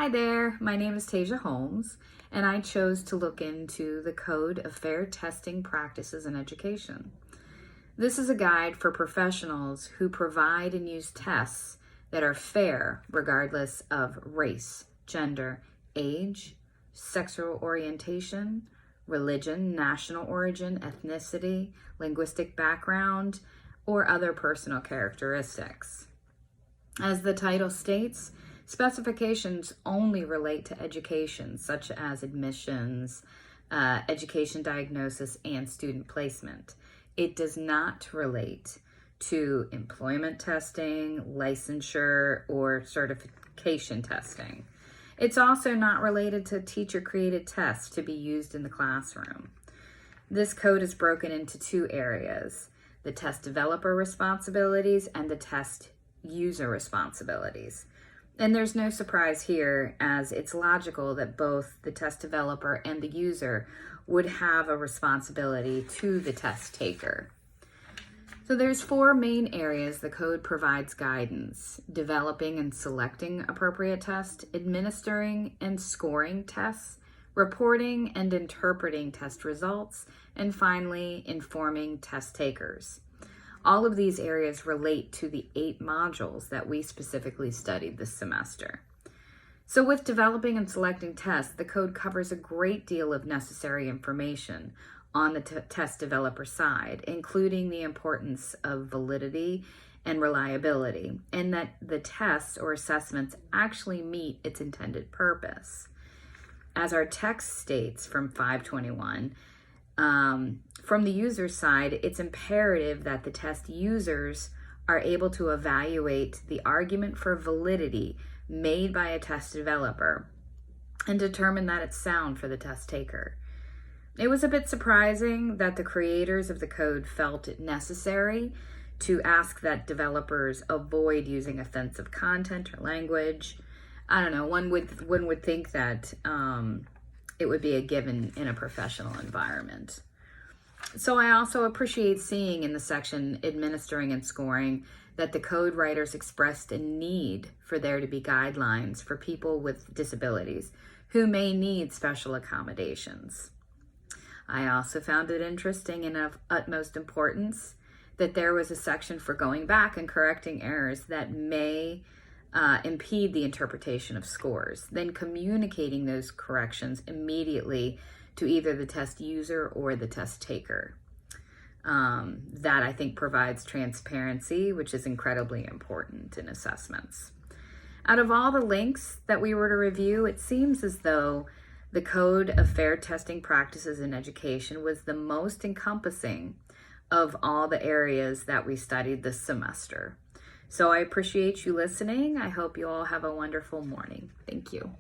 Hi there, my name is Tasia Holmes, and I chose to look into the Code of Fair Testing Practices in Education. This is a guide for professionals who provide and use tests that are fair regardless of race, gender, age, sexual orientation, religion, national origin, ethnicity, linguistic background, or other personal characteristics. As the title states, specifications only relate to education, such as admissions, education diagnosis, and student placement. It does not relate to employment testing, licensure, or certification testing. It's also not related to teacher-created tests to be used in the classroom. This code is broken into two areas: the test developer responsibilities and the test user responsibilities. And there's no surprise here, as it's logical that both the test developer and the user would have a responsibility to the test taker. So there's four main areas the code provides guidance: developing and selecting appropriate tests, administering and scoring tests, reporting and interpreting test results, and finally, informing test takers. All of these areas relate to the 8 modules that we specifically studied this semester. So with developing and selecting tests, the code covers a great deal of necessary information on the test developer side, including the importance of validity and reliability, and that the tests or assessments actually meet its intended purpose. As our text states from 521, from the user side, it's imperative that the test users are able to evaluate the argument for validity made by a test developer and determine that it's sound for the test taker. It was a bit surprising that the creators of the code felt it necessary to ask that developers avoid using offensive content or language. I don't know, one would think that it would be a given in a professional environment. So I also appreciate seeing in the section administering and scoring that the code writers expressed a need for there to be guidelines for people with disabilities who may need special accommodations. I also found it interesting and of utmost importance that there was a section for going back and correcting errors that may impede the interpretation of scores, then communicating those corrections immediately to either the test user or the test taker. That I think provides transparency, which is incredibly important in assessments. Out of all the links that we were to review, it seems as though the Code of Fair Testing Practices in Education was the most encompassing of all the areas that we studied this semester. So I appreciate you listening. I hope you all have a wonderful morning. Thank you.